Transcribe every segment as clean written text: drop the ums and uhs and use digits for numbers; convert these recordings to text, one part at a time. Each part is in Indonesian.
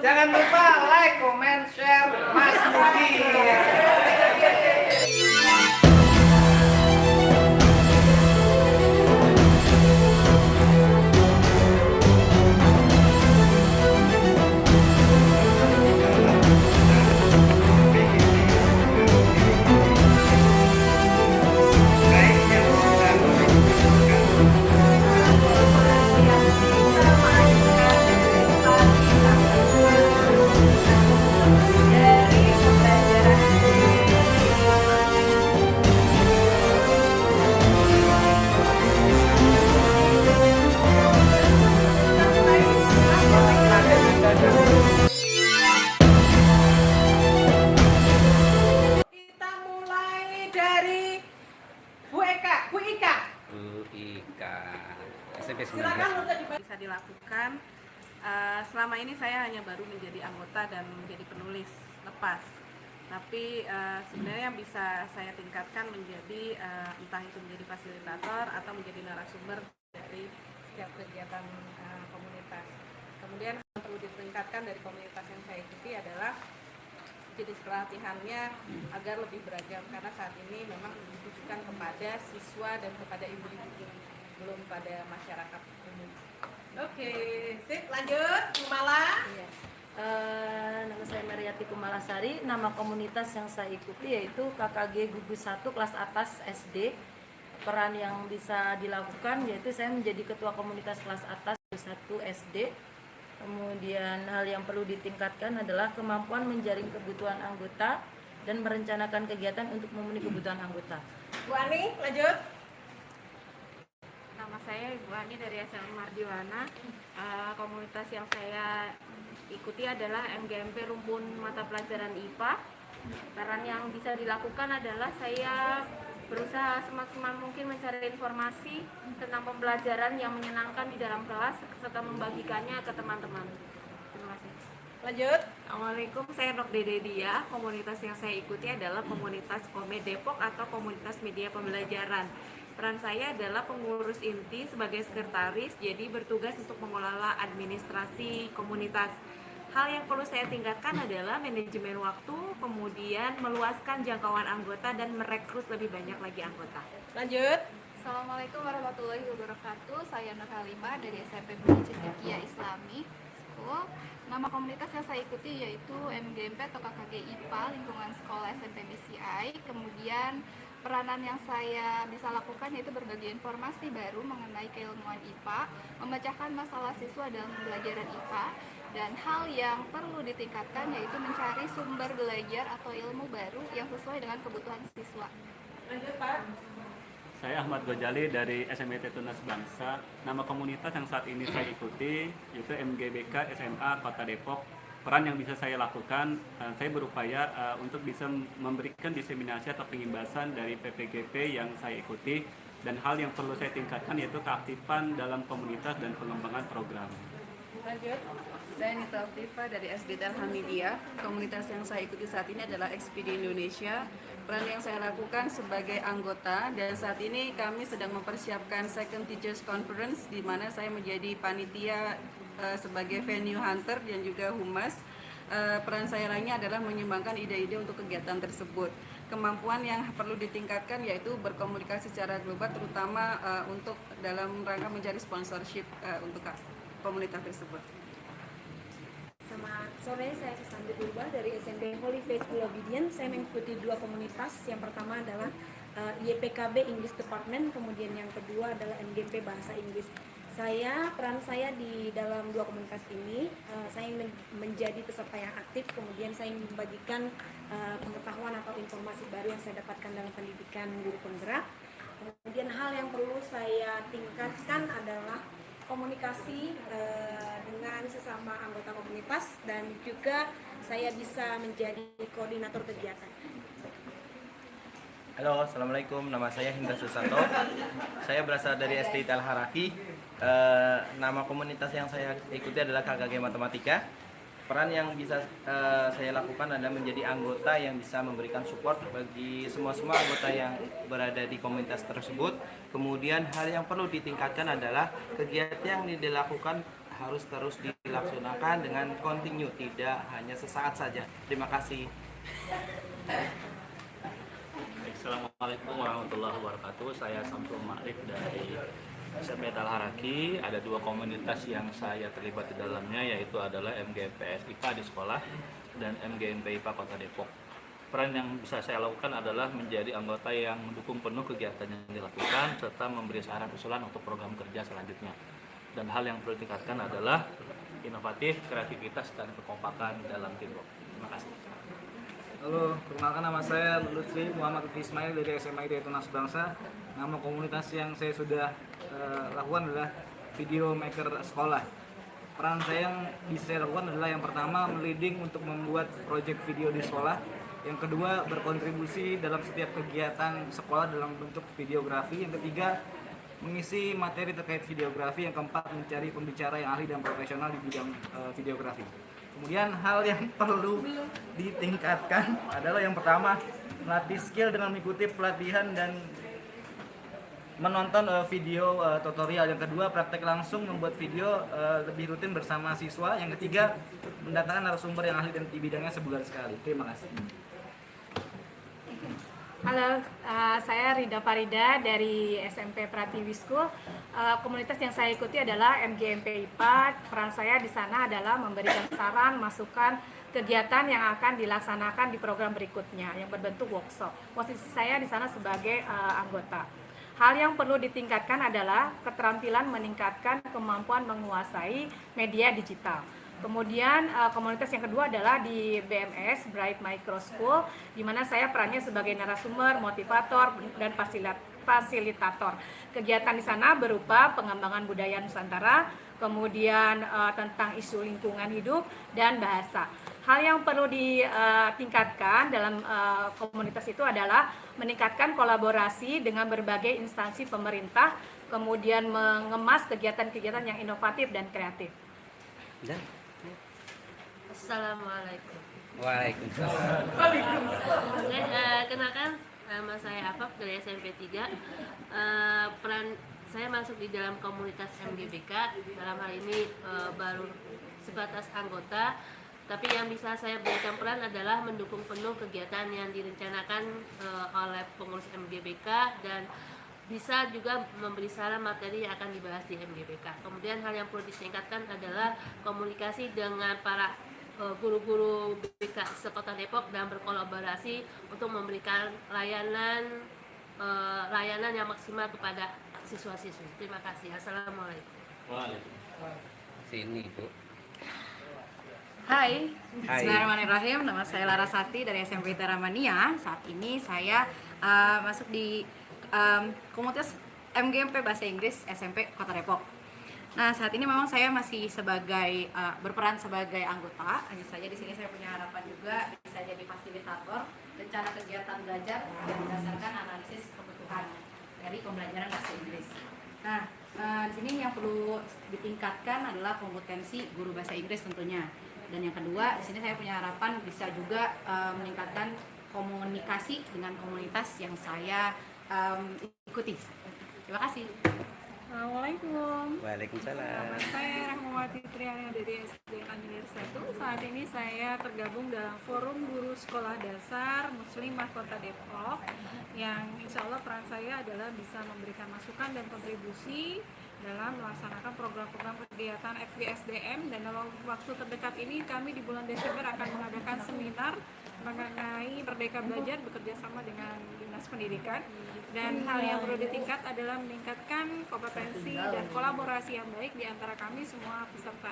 Jangan lupa like, comment, share Mas Budi. Kita mulai dari Bu Eka, Bu Ika. Bu Ika, SMP 19. Silakan untuk bisa dilakukan. Selama ini saya hanya baru menjadi anggota dan menjadi penulis lepas. Tapi sebenarnya bisa saya tingkatkan menjadi entah itu menjadi fasilitator atau menjadi narasumber dari setiap kegiatan komunitas. Kemudian yang perlu ditingkatkan dari komunitas yang saya ikuti adalah jenis pelatihannya agar lebih beragam, karena saat ini memang ditujukan kepada siswa dan kepada ibu-ibu, belum pada masyarakat umum. Oke, sip, lanjut. Kumala. Iya. Nama saya Mariati Kumalasari. Nama komunitas yang saya ikuti yaitu KKG Gugus 1 kelas atas SD. Peran yang bisa dilakukan yaitu saya menjadi ketua komunitas kelas atas Gugus 1 SD. Kemudian hal yang perlu ditingkatkan adalah kemampuan menjaring kebutuhan anggota dan merencanakan kegiatan untuk memenuhi kebutuhan anggota. Bu Ani, lanjut. Nama saya Ibu Ani dari SMA Mardiwana. Komunitas yang saya ikuti adalah MGMP Rumpun Mata Pelajaran IPA. Peran yang bisa dilakukan adalah saya berusaha semaksimal mungkin mencari informasi tentang pembelajaran yang menyenangkan di dalam kelas serta membagikannya ke teman-teman. Terima kasih. Lanjut. Assalamualaikum, saya Nok Dede Dia. Komunitas yang saya ikuti adalah komunitas Kome Depok atau komunitas media pembelajaran. Peran saya adalah pengurus inti sebagai sekretaris, jadi bertugas untuk mengelola administrasi komunitas. Hal yang perlu saya tingkatkan adalah manajemen waktu, kemudian meluaskan jangkauan anggota dan merekrut lebih banyak lagi anggota. Lanjut. Assalamualaikum warahmatullahi wabarakatuh. Saya Nur Halimah dari SMP Budi Cendekia Islami School. Nama komunitas yang saya ikuti yaitu MGMP atau KKG IPA Lingkungan Sekolah SMP BCI. Kemudian peranan yang saya bisa lakukan yaitu berbagi informasi baru mengenai keilmuan IPA, memecahkan masalah siswa dalam pembelajaran IPA, dan hal yang perlu ditingkatkan yaitu mencari sumber belajar atau ilmu baru yang sesuai dengan kebutuhan siswa. Lanjut, Pak. Saya Ahmad Gojali dari SMIT Tunas Bangsa. Nama komunitas yang saat ini saya ikuti yaitu MGBK SMA Kota Depok. Peran yang bisa saya lakukan, saya berupaya untuk bisa memberikan diseminasi atau pengimbasan dari PPGP yang saya ikuti, dan hal yang perlu saya tingkatkan yaitu keaktifan dalam komunitas dan pengembangan program. Lanjut. Saya Nita Altiva dari SD Darhamidia. Komunitas yang saya ikuti saat ini adalah XPD Indonesia. Peran yang saya lakukan sebagai anggota, dan saat ini kami sedang mempersiapkan Second Teachers Conference di mana saya menjadi panitia sebagai venue hunter dan juga humas. Peran saya lainnya adalah menyumbangkan ide-ide untuk kegiatan tersebut. Kemampuan yang perlu ditingkatkan yaitu berkomunikasi secara global, terutama untuk dalam rangka mencari sponsorship untuk komunitas tersebut. Selamat sore, saya Susanti Purba dari SMP Holy Faith Pulau Gideon. Saya mengikuti dua komunitas. Yang pertama adalah YPKB English Department, kemudian yang kedua adalah MGP Bahasa Inggris. Peran saya di dalam dua komunitas ini, saya menjadi peserta yang aktif, kemudian saya membagikan pengetahuan atau informasi baru yang saya dapatkan dalam pendidikan guru penggerak. Kemudian hal yang perlu saya tingkatkan adalah komunikasi dengan sesama anggota komunitas, dan juga saya bisa menjadi koordinator kegiatan. Halo, Assalamualaikum. Nama saya Hendra Susanto. Saya berasal dari SD Tel Haraki. Nama komunitas yang saya ikuti adalah KKG Matematika. Peran yang bisa saya lakukan adalah menjadi anggota yang bisa memberikan support bagi semua anggota yang berada di komunitas tersebut. Kemudian hal yang perlu ditingkatkan adalah kegiatan yang dilakukan harus terus dilaksanakan dengan kontinu, tidak hanya sesaat saja. Terima kasih. Assalamualaikum warahmatullahi wabarakatuh. Saya Samsul Ma'rif dari SMP Al-Haraki. Ada dua komunitas yang saya terlibat di dalamnya, yaitu adalah MGMPS IPA di sekolah dan MGMP IPA Kota Depok. Peran yang bisa saya lakukan adalah menjadi anggota yang mendukung penuh kegiatan yang dilakukan serta memberi saran usulan untuk program kerja selanjutnya. Dan hal yang perlu ditingkatkan adalah inovatif, kreativitas, dan kekompakan dalam teamwork. Terima kasih. Halo, perkenalkan nama saya Lutfi Muhammad Ismail dari SMA ITB Tunas Bangsa. Nama komunitas yang saya sudah lakukan adalah Video Maker Sekolah. Peran saya yang bisa saya lakukan adalah yang pertama meleading untuk membuat proyek video di sekolah. Yang kedua berkontribusi dalam setiap kegiatan sekolah dalam bentuk videografi. Yang ketiga mengisi materi terkait videografi. Yang keempat mencari pembicara yang ahli dan profesional di bidang videografi. Kemudian hal yang perlu ditingkatkan adalah yang pertama melatih skill dengan mengikuti pelatihan dan menonton video tutorial. Yang kedua praktek langsung membuat video lebih rutin bersama siswa. Yang ketiga mendatangkan narasumber yang ahli dan di bidangnya sebulan sekali. Terima kasih. Halo, saya Rida Farida dari SMP Pratiwi School. Komunitas yang saya ikuti adalah MGMP IPA. Peran saya di sana adalah memberikan saran, masukan, kegiatan yang akan dilaksanakan di program berikutnya yang berbentuk workshop. Posisi saya di sana sebagai anggota. Hal yang perlu ditingkatkan adalah keterampilan meningkatkan kemampuan menguasai media digital. Kemudian komunitas yang kedua adalah di BMS Bright Micro School, di mana saya perannya sebagai narasumber, motivator, dan fasilitator. Kegiatan di sana berupa pengembangan budaya Nusantara, kemudian tentang isu lingkungan hidup dan bahasa. Hal yang perlu ditingkatkan dalam komunitas itu adalah meningkatkan kolaborasi dengan berbagai instansi pemerintah, kemudian mengemas kegiatan-kegiatan yang inovatif dan kreatif. Dan Assalamualaikum. Waalaikumsalam. Kenalkan nama saya Afaf dari SMP 3. Peran saya masuk di dalam komunitas MGBK. Dalam hal ini baru sebatas anggota, tapi yang bisa saya berikan peran adalah mendukung penuh kegiatan yang direncanakan oleh pengurus MGBK dan bisa juga memberi saran materi yang akan dibahas di MGBK. Kemudian hal yang perlu ditingkatkan adalah komunikasi dengan para guru-guru BK sekota Depok dan berkolaborasi untuk memberikan layanan yang maksimal kepada siswa-siswi. Terima kasih. Assalamualaikum. Sini Bu. Hai, Bismillahirrahmanirrahim. Nama saya Larasati dari SMP Taramania. Saat ini saya masuk di komunitas MGMP Bahasa Inggris SMP Kota Depok. Nah, saat ini memang saya masih sebagai berperan sebagai anggota. Hanya saja di sini saya punya harapan juga bisa jadi fasilitator rencana kegiatan belajar yang berdasarkan analisis kebutuhan dari pembelajaran bahasa Inggris. Nah, di sini yang perlu ditingkatkan adalah kompetensi guru bahasa Inggris tentunya. Dan yang kedua, di sini saya punya harapan bisa juga meningkatkan komunikasi dengan komunitas yang saya ikuti. Terima kasih. Assalamualaikum. Waalaikumsalam. Nama saya Rahmawati Triana dari SD Kandilir 1. Saat ini saya tergabung dalam Forum Guru Sekolah Dasar Muslimah Kota Depok, yang insya Allah peran saya adalah bisa memberikan masukan dan kontribusi dalam melaksanakan program-program kegiatan FGSDM, dan dalam waktu terdekat ini kami di bulan Desember akan mengadakan seminar mengenai Merdeka Belajar bekerja sama dengan Dinas Pendidikan. Dan hal yang perlu ditingkat adalah meningkatkan kompetensi dan kolaborasi yang baik di antara kami semua peserta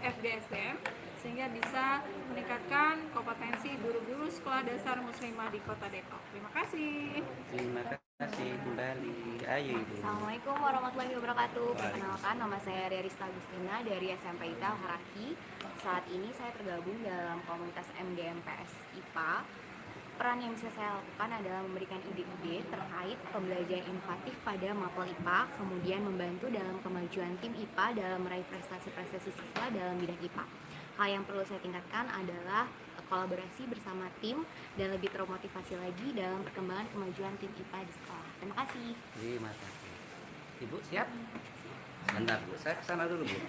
FGSDM, sehingga bisa meningkatkan kompetensi guru-guru sekolah dasar muslimah di Kota Depok. Terima kasih. Terima kasih kembali. Ayo Ibu. Assalamualaikum warahmatullahi wabarakatuh. Perkenalkan, nama saya Rerista Agustina dari SMP ITA Haraki. Saat ini saya tergabung dalam komunitas MGMPS IPA. Peran yang bisa saya lakukan adalah memberikan ide-ide terkait pembelajaran inovatif pada mapel IPA, kemudian membantu dalam kemajuan tim IPA dalam meraih prestasi-prestasi siswa dalam bidang IPA. Hal yang perlu saya tingkatkan adalah kolaborasi bersama tim dan lebih termotivasi lagi dalam perkembangan kemajuan tim IPA di sekolah. Terima kasih. Terima kasih. Ibu siap? Bentar Bu, saya kesana dulu Bu.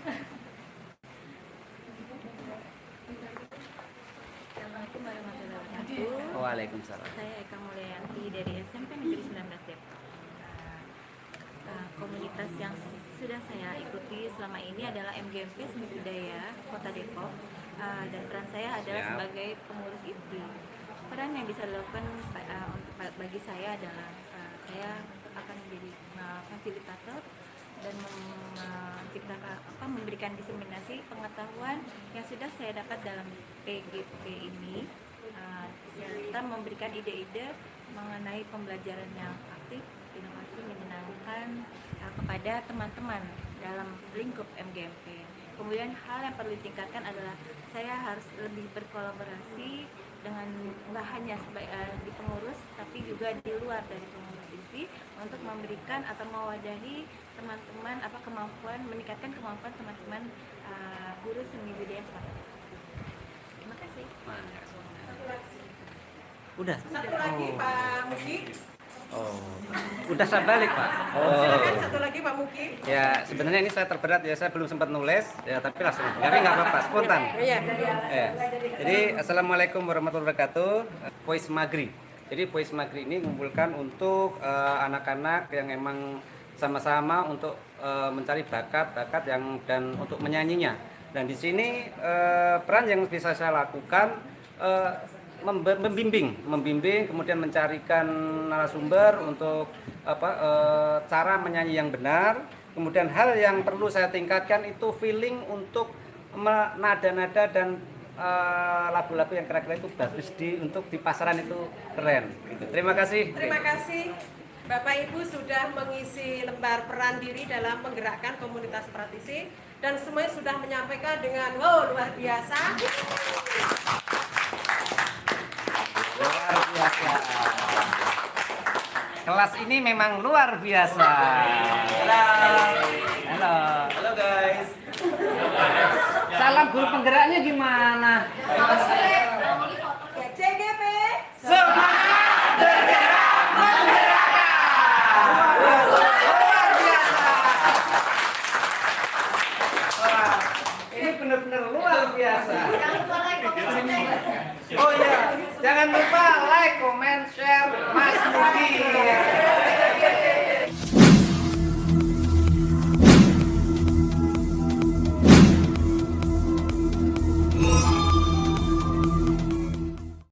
warahmatullahi wabarakatuh. Waalaikumsalam. Saya Eka Mulyanti dari SMP Negeri 19 Depok. Komunitas yang sudah saya ikuti selama ini adalah MGMP Seni Budaya Kota Depok, dan peran saya adalah sebagai pengurus IPI. Peran yang bisa dilakukan bagi saya adalah saya akan menjadi fasilitator dan memberikan diseminasi pengetahuan yang sudah saya dapat dalam PGP ini, serta memberikan ide-ide mengenai pembelajaran yang aktif, inovasi, menyenangkan kepada teman-teman dalam lingkup MGMP. Kemudian hal yang perlu ditingkatkan adalah saya harus lebih berkolaborasi dengan nggak hanya di pengurus tapi juga di luar dari pengurus ini untuk memberikan atau mewadahi teman-teman meningkatkan kemampuan teman-teman guru seni budaya seperti itu. Terima kasih. Udah. Satu lagi Pak Muki. Oh, udah saya balik Pak. Silakan satu lagi Pak Muki. Ya sebenarnya ini saya terberat ya, saya belum sempat nulis ya, tapi langsung. Tapi nggak apa-apa, spontan. Iya. Ya. Jadi assalamualaikum warahmatullahi wabarakatuh. Voice Magri. Jadi Voice Magri ini mengumpulkan untuk anak-anak yang emang sama-sama untuk mencari bakat yang dan untuk menyanyinya. Dan di sini peran yang bisa saya lakukan membimbing, kemudian mencarikan narasumber untuk cara menyanyi yang benar. Kemudian hal yang perlu saya tingkatkan itu feeling untuk nada-nada dan lagu-lagu yang kira-kira itu bagus untuk di pasaran itu keren. Gitu. Terima kasih. Terima kasih. Bapak Ibu sudah mengisi lembar peran diri dalam menggerakkan komunitas praktisi dan semuanya sudah menyampaikan dengan luar biasa. Luar biasa. Kelas ini memang luar biasa. Halo. Halo guys. Salam guru penggeraknya gimana? CGP. Semangat bergerak menggerakkan. Luar biasa. Wah, ini benar-benar luar biasa. Oh iya, jangan lupa like, comment, share, Mas Budi.